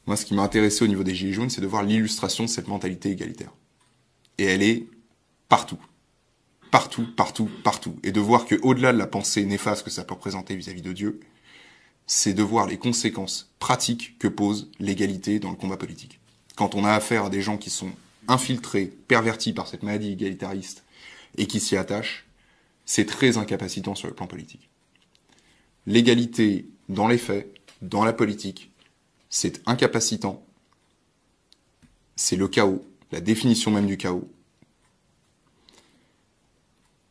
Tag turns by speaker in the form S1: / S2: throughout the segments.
S1: Moi, ce qui m'a intéressé au niveau des Gilets jaunes, c'est de voir l'illustration de cette mentalité égalitaire. Et elle est partout. Partout, partout, partout. Et de voir qu'au-delà de la pensée néfaste que ça peut représenter vis-à-vis de Dieu, c'est de voir les conséquences pratiques que pose l'égalité dans le combat politique. Quand on a affaire à des gens qui sont infiltrés, pervertis par cette maladie égalitariste et qui s'y attachent, c'est très incapacitant sur le plan politique. L'égalité, dans les faits, dans la politique, c'est incapacitant, c'est le chaos, la définition même du chaos.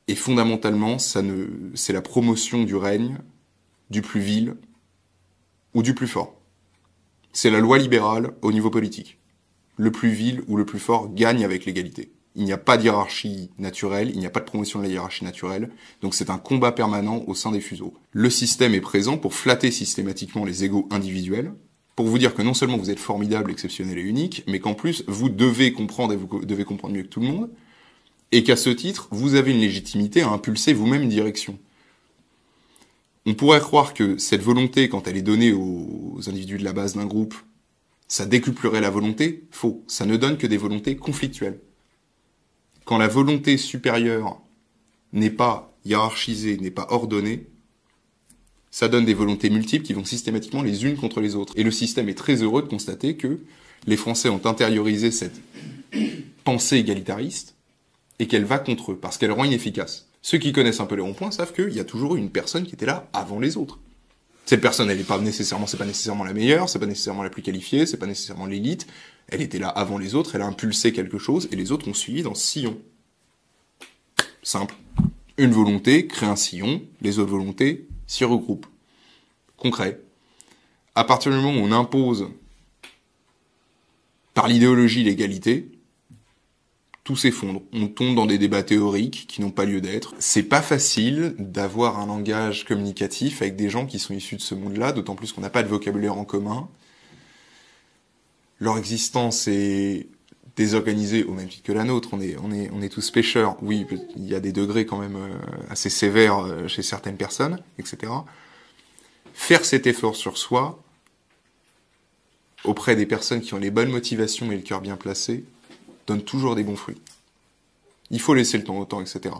S1: Et fondamentalement, c'est la promotion du règne, du plus vil ou du plus fort. C'est la loi libérale au niveau politique. Le plus vil ou le plus fort gagne avec l'égalité. Il n'y a pas de hiérarchie naturelle, il n'y a pas de promotion de la hiérarchie naturelle, donc c'est un combat permanent au sein des fuseaux. Le système est présent pour flatter systématiquement les égos individuels, pour vous dire que non seulement vous êtes formidable, exceptionnel et unique, mais qu'en plus vous devez comprendre et vous devez comprendre mieux que tout le monde, et qu'à ce titre, vous avez une légitimité à impulser vous-même une direction. On pourrait croire que cette volonté, quand elle est donnée aux individus de la base d'un groupe, ça décuplerait la volonté. Faux. Ça ne donne que des volontés conflictuelles. Quand la volonté supérieure n'est pas hiérarchisée, n'est pas ordonnée, ça donne des volontés multiples qui vont systématiquement les unes contre les autres. Et le système est très heureux de constater que les Français ont intériorisé cette pensée égalitariste et qu'elle va contre eux, parce qu'elle rend inefficace. Ceux qui connaissent un peu les ronds-points savent qu'il y a toujours eu une personne qui était là avant les autres. Cette personne, elle n'est pas nécessairement, c'est pas nécessairement la meilleure, c'est pas nécessairement la plus qualifiée, c'est pas nécessairement l'élite. Elle était là avant les autres, elle a impulsé quelque chose, et les autres ont suivi dans ce sillon. Simple. Une volonté crée un sillon, les autres volontés s'y regroupent. Concret. À partir du moment où on impose par l'idéologie l'égalité, tout s'effondre. On tombe dans des débats théoriques qui n'ont pas lieu d'être. C'est pas facile d'avoir un langage communicatif avec des gens qui sont issus de ce monde-là, d'autant plus qu'on n'a pas de vocabulaire en commun. Leur existence est désorganisée au même titre que la nôtre. On est tous pêcheurs. Oui, il y a des degrés quand même assez sévères chez certaines personnes, etc. Faire cet effort sur soi, auprès des personnes qui ont les bonnes motivations et le cœur bien placé, donne toujours des bons fruits. Il faut laisser le temps au temps, etc.